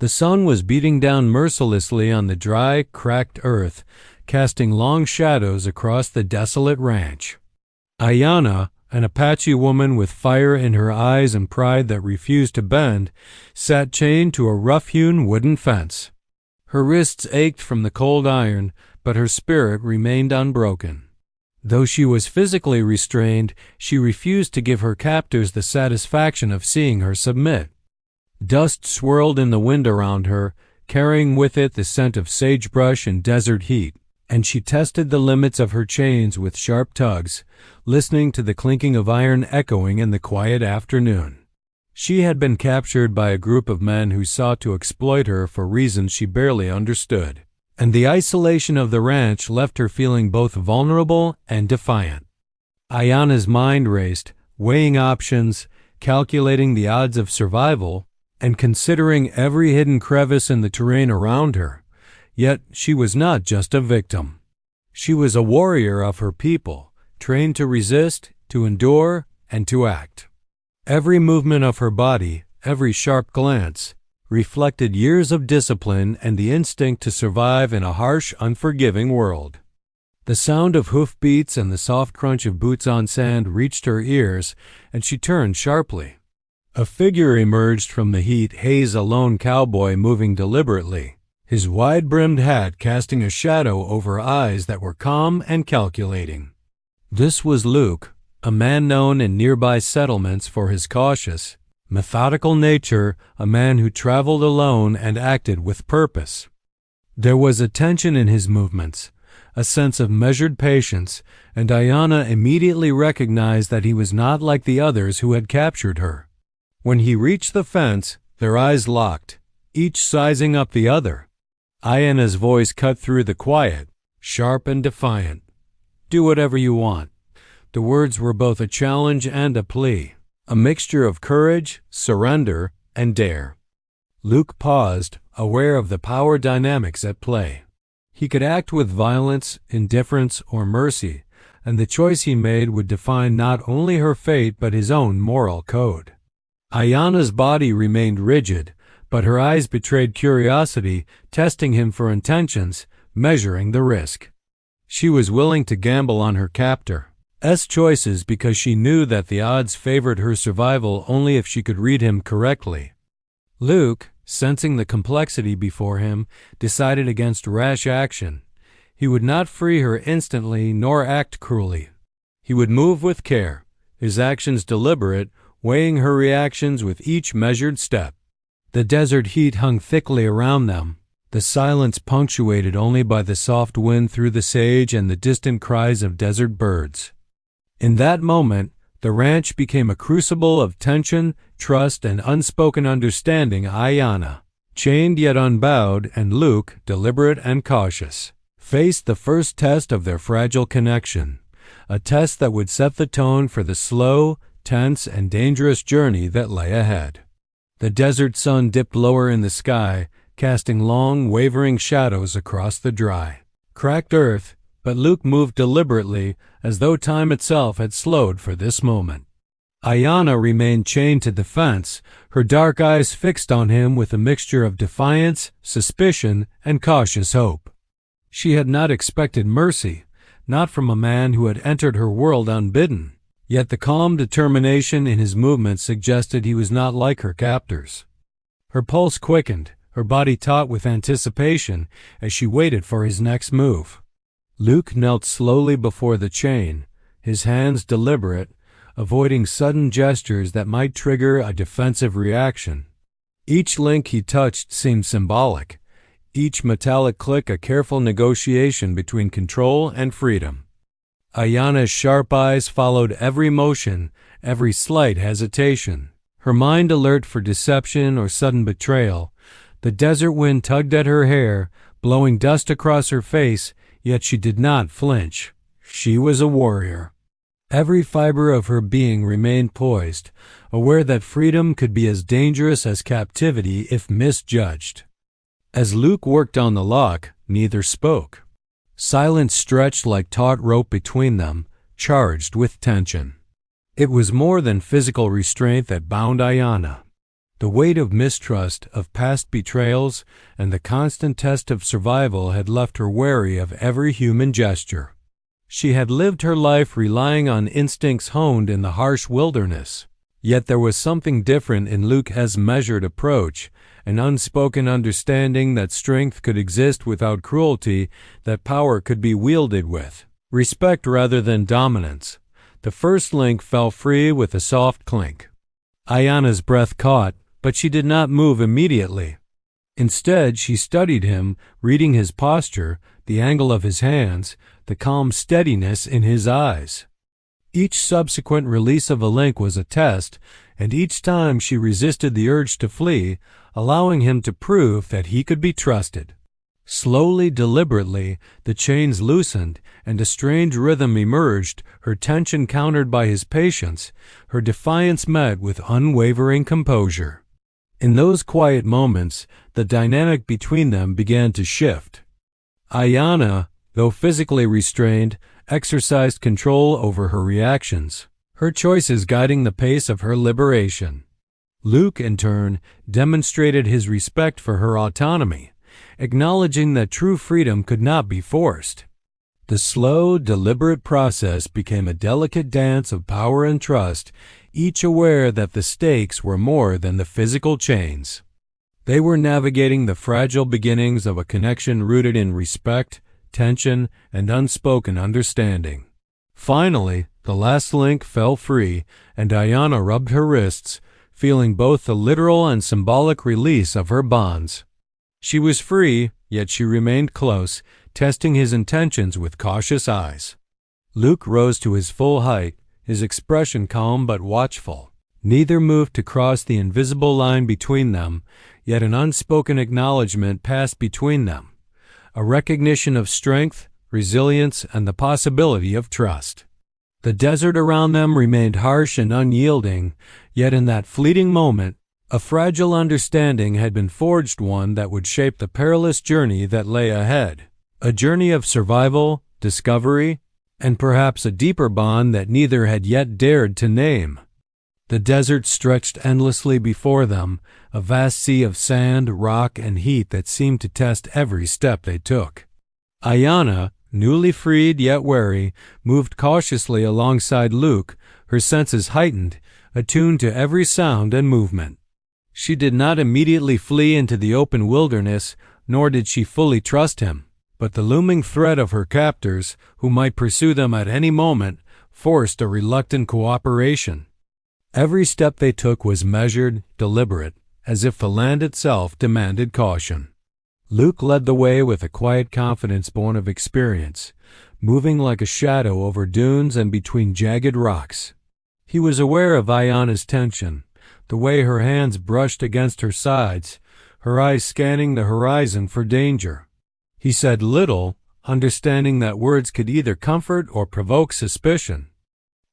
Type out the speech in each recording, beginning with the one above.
The sun was beating down mercilessly on the dry, cracked earth, casting long shadows across the desolate ranch. Ayanna, an Apache woman with fire in her eyes and pride that refused to bend, sat chained to a rough-hewn wooden fence. Her wrists ached from the cold iron, but her spirit remained unbroken. Though she was physically restrained, she refused to give her captors the satisfaction of seeing her submit. Dust swirled in the wind around her, carrying with it the scent of sagebrush and desert heat, and she tested the limits of her chains with sharp tugs, listening to the clinking of iron echoing in the quiet afternoon. She had been captured by a group of men who sought to exploit her for reasons she barely understood, and the isolation of the ranch left her feeling both vulnerable and defiant. Ayanna's mind raced, weighing options, calculating the odds of survival, and considering every hidden crevice in the terrain around her. Yet she was not just a victim. She was a warrior of her people, trained to resist, to endure, and to act. Every movement of her body, every sharp glance, reflected years of discipline and the instinct to survive in a harsh, unforgiving world. The sound of hoofbeats and the soft crunch of boots on sand reached her ears, and she turned sharply. A figure emerged from the heat haze, a lone cowboy moving deliberately, his wide-brimmed hat casting a shadow over eyes that were calm and calculating. This was Luke, a man known in nearby settlements for his cautious, methodical nature, a man who traveled alone and acted with purpose. There was a tension in his movements, a sense of measured patience, and Ayanna immediately recognized that he was not like the others who had captured her. When he reached the fence, their eyes locked, each sizing up the other. Ayanna's voice cut through the quiet, sharp and defiant. "Do whatever you want." The words were both a challenge and a plea, a mixture of courage, surrender, and dare. Luke paused, aware of the power dynamics at play. He could act with violence, indifference, or mercy, and the choice he made would define not only her fate but his own moral code. Ayanna's body remained rigid, but her eyes betrayed curiosity, testing him for intentions, measuring the risk. She was willing to gamble on her captor's choices because she knew that the odds favored her survival only if she could read him correctly. Luke, sensing the complexity before him, decided against rash action. He would not free her instantly nor act cruelly. He would move with care, his actions deliberate, weighing her reactions with each measured step. The desert heat hung thickly around them, the silence punctuated only by the soft wind through the sage and the distant cries of desert birds. In that moment, the ranch became a crucible of tension, trust, and unspoken understanding. Ayanna, chained yet unbowed, and Luke, deliberate and cautious, faced the first test of their fragile connection, a test that would set the tone for the slow, tense, and dangerous journey that lay ahead. The desert sun dipped lower in the sky, casting long, wavering shadows across the dry, cracked earth, but Luke moved deliberately, as though time itself had slowed for this moment. Ayanna remained chained to the fence, her dark eyes fixed on him with a mixture of defiance, suspicion, and cautious hope. She had not expected mercy, not from a man who had entered her world unbidden, yet the calm determination in his movements suggested he was not like her captors. Her pulse quickened, her body taut with anticipation as she waited for his next move. Luke knelt slowly before the chain, his hands deliberate, avoiding sudden gestures that might trigger a defensive reaction. Each link he touched seemed symbolic, each metallic click a careful negotiation between control and freedom. Ayanna's sharp eyes followed every motion, every slight hesitation, her mind alert for deception or sudden betrayal. The desert wind tugged at her hair, blowing dust across her face, yet she did not flinch. She was a warrior. Every fiber of her being remained poised, aware that freedom could be as dangerous as captivity if misjudged. As Luke worked on the lock, neither spoke. Silence stretched like taut rope between them, charged with tension. It was more than physical restraint that bound Ayanna. The weight of mistrust, of past betrayals, and the constant test of survival had left her wary of every human gesture. She had lived her life relying on instincts honed in the harsh wilderness. Yet there was something different in Luke's measured approach, an unspoken understanding that strength could exist without cruelty, that power could be wielded with respect rather than dominance. The first link fell free with a soft clink. Ayana's breath caught, but she did not move immediately. Instead, she studied him, reading his posture, the angle of his hands, the calm steadiness in his eyes. Each subsequent release of a link was a test, and each time she resisted the urge to flee, allowing him to prove that he could be trusted. Slowly, deliberately, the chains loosened, and a strange rhythm emerged, her tension countered by his patience, her defiance met with unwavering composure. In those quiet moments, the dynamic between them began to shift. Ayana, though physically restrained, exercised control over her reactions, her choices guiding the pace of her liberation. Luke, in turn, demonstrated his respect for her autonomy, acknowledging that true freedom could not be forced. The slow, deliberate process became a delicate dance of power and trust, each aware that the stakes were more than the physical chains. They were navigating the fragile beginnings of a connection rooted in respect, tension, and unspoken understanding. Finally, the last link fell free, and Ayana rubbed her wrists, feeling both the literal and symbolic release of her bonds. She was free, yet she remained close, testing his intentions with cautious eyes. Luke rose to his full height, his expression calm but watchful. Neither moved to cross the invisible line between them, yet an unspoken acknowledgment passed between them, a recognition of strength, resilience, and the possibility of trust. The desert around them remained harsh and unyielding, yet in that fleeting moment, a fragile understanding had been forged, one that would shape the perilous journey that lay ahead. A journey of survival, discovery, and perhaps a deeper bond that neither had yet dared to name. The desert stretched endlessly before them, a vast sea of sand, rock, and heat that seemed to test every step they took. Ayana, newly freed yet wary, moved cautiously alongside Luke, her senses heightened, attuned to every sound and movement. She did not immediately flee into the open wilderness, nor did she fully trust him, but the looming threat of her captors, who might pursue them at any moment, forced a reluctant cooperation. Every step they took was measured, deliberate, as if the land itself demanded caution. Luke led the way with a quiet confidence born of experience, moving like a shadow over dunes and between jagged rocks. He was aware of Ayana's tension, the way her hands brushed against her sides, her eyes scanning the horizon for danger. He said little, understanding that words could either comfort or provoke suspicion.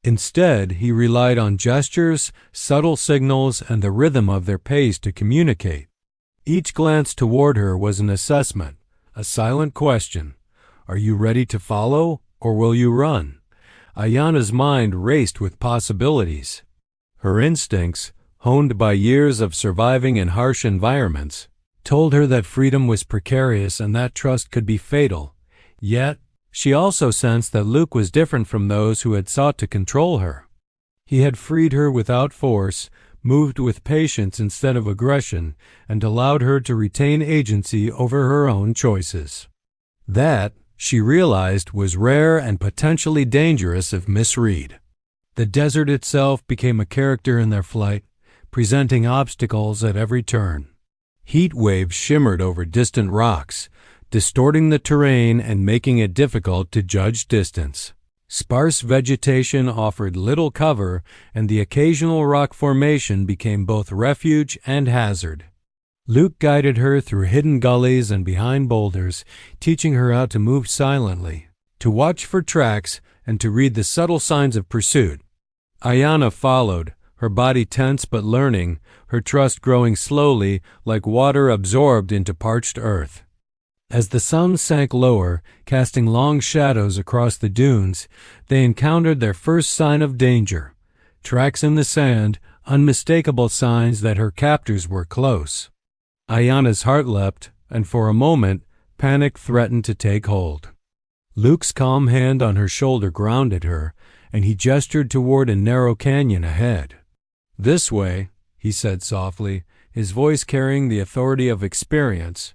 Instead, he relied on gestures, subtle signals, and the rhythm of their pace to communicate. Each glance toward her was an assessment, a silent question. Are you ready to follow, or will you run? Ayana's mind raced with possibilities. Her instincts, honed by years of surviving in harsh environments, told her that freedom was precarious and that trust could be fatal. Yet, she also sensed that Luke was different from those who had sought to control her. He had freed her without force, moved with patience instead of aggression, and allowed her to retain agency over her own choices. That, she realized, was rare and potentially dangerous if misread. The desert itself became a character in their flight, presenting obstacles at every turn. Heat waves shimmered over distant rocks, distorting the terrain and making it difficult to judge distance. Sparse vegetation offered little cover, and the occasional rock formation became both refuge and hazard. Luke guided her through hidden gullies and behind boulders, teaching her how to move silently, to watch for tracks, and to read the subtle signs of pursuit. Ayana followed, her body tense but learning, her trust growing slowly like water absorbed into parched earth. As the sun sank lower, casting long shadows across the dunes, they encountered their first sign of danger. Tracks in the sand, unmistakable signs that her captors were close. Ayana's heart leapt, and for a moment, panic threatened to take hold. Luke's calm hand on her shoulder grounded her, and he gestured toward a narrow canyon ahead. "This way," he said softly, his voice carrying the authority of experience.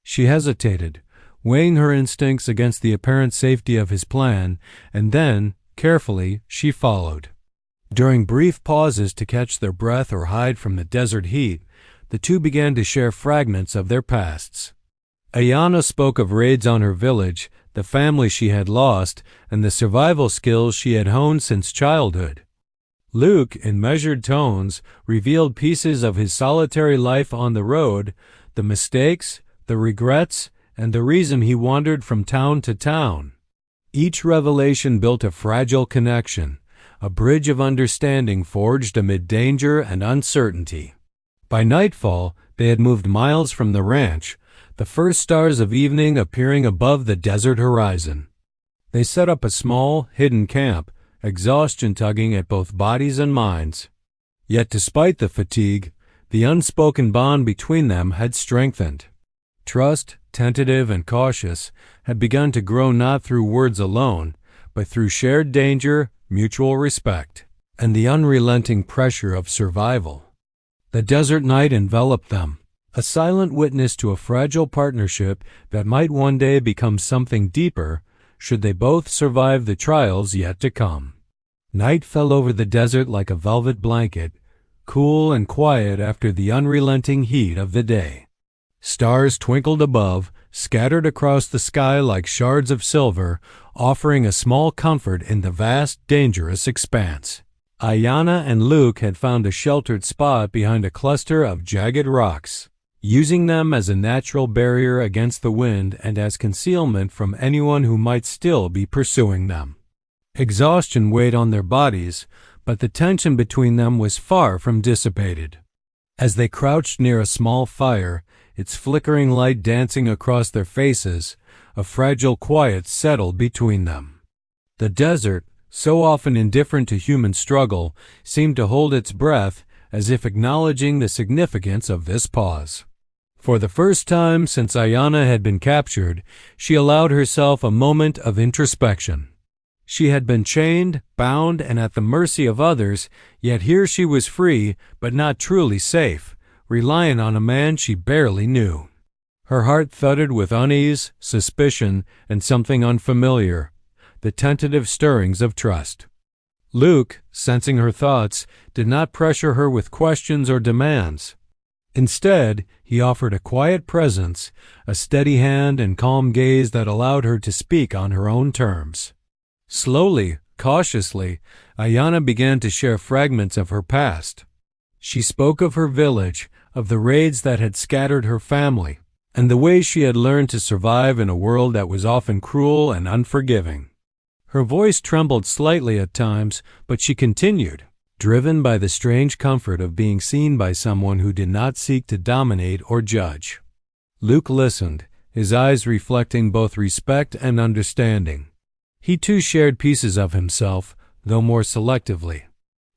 She hesitated, weighing her instincts against the apparent safety of his plan, and then, carefully, she followed. During brief pauses to catch their breath or hide from the desert heat, the two began to share fragments of their pasts. Ayana spoke of raids on her village, the family she had lost, and the survival skills she had honed since childhood. Luke, in measured tones, revealed pieces of his solitary life on the road, the mistakes, the regrets, and the reason he wandered from town to town. Each revelation built a fragile connection, a bridge of understanding forged amid danger and uncertainty. By nightfall, they had moved miles from the ranch, the first stars of evening appearing above the desert horizon. They set up a small, hidden camp, exhaustion tugging at both bodies and minds. Yet despite the fatigue, the unspoken bond between them had strengthened. Trust, tentative and cautious, had begun to grow not through words alone, but through shared danger, mutual respect, and the unrelenting pressure of survival. The desert night enveloped them, a silent witness to a fragile partnership that might one day become something deeper, should they both survive the trials yet to come. Night fell over the desert like a velvet blanket, cool and quiet after the unrelenting heat of the day. Stars twinkled above, scattered across the sky like shards of silver, offering a small comfort in the vast, dangerous expanse. Ayana and Luke had found a sheltered spot behind a cluster of jagged rocks, using them as a natural barrier against the wind and as concealment from anyone who might still be pursuing them. Exhaustion weighed on their bodies, but the tension between them was far from dissipated. As they crouched near a small fire, its flickering light dancing across their faces, a fragile quiet settled between them. The desert, so often indifferent to human struggle, seemed to hold its breath, as if acknowledging the significance of this pause. For the first time since Ayana had been captured, she allowed herself a moment of introspection. She had been chained, bound, and at the mercy of others, yet here she was free, but not truly safe, reliant on a man she barely knew. Her heart thudded with unease, suspicion, and something unfamiliar, the tentative stirrings of trust. Luke, sensing her thoughts, did not pressure her with questions or demands. Instead, he offered a quiet presence, a steady hand and calm gaze that allowed her to speak on her own terms. Slowly, cautiously, Ayana began to share fragments of her past. She spoke of her village, of the raids that had scattered her family, and the ways she had learned to survive in a world that was often cruel and unforgiving. Her voice trembled slightly at times, but she continued, driven by the strange comfort of being seen by someone who did not seek to dominate or judge. Luke listened, his eyes reflecting both respect and understanding. He too shared pieces of himself, though more selectively.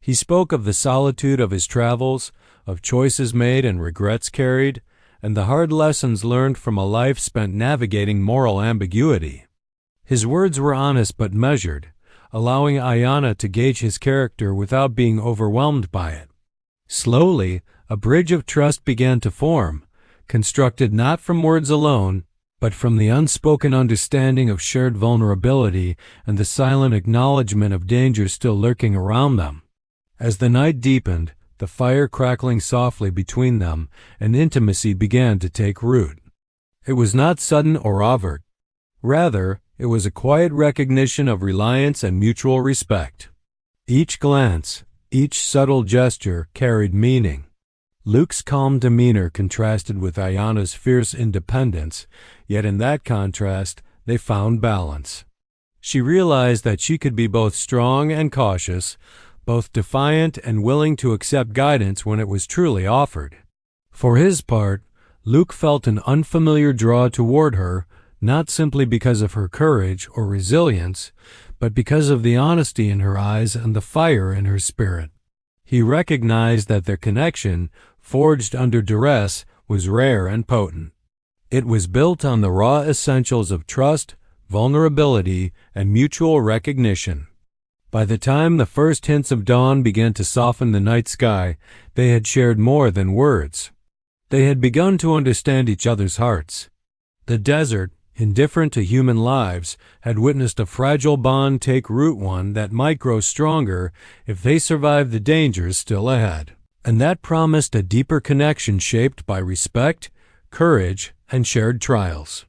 He spoke of the solitude of his travels, of choices made and regrets carried, and the hard lessons learned from a life spent navigating moral ambiguity. His words were honest but measured, allowing Ayana to gauge his character without being overwhelmed by it. Slowly, a bridge of trust began to form, constructed not from words alone, but from the unspoken understanding of shared vulnerability and the silent acknowledgement of danger still lurking around them. As the night deepened, the fire crackling softly between them, an intimacy began to take root. It was not sudden or overt. Rather, it was a quiet recognition of reliance and mutual respect. Each glance, each subtle gesture carried meaning. Luke's calm demeanor contrasted with Ayana's fierce independence, yet in that contrast they found balance. She realized that she could be both strong and cautious, both defiant and willing to accept guidance when it was truly offered. For his part, Luke felt an unfamiliar draw toward her, not simply because of her courage or resilience, but because of the honesty in her eyes and the fire in her spirit. He recognized that their connection, forged under duress, was rare and potent. It was built on the raw essentials of trust, vulnerability, and mutual recognition. By the time the first hints of dawn began to soften the night sky, they had shared more than words. They had begun to understand each other's hearts. The desert, indifferent to human lives, had witnessed a fragile bond take root, one that might grow stronger if they survived the dangers still ahead. And that promised a deeper connection shaped by respect, courage, and shared trials.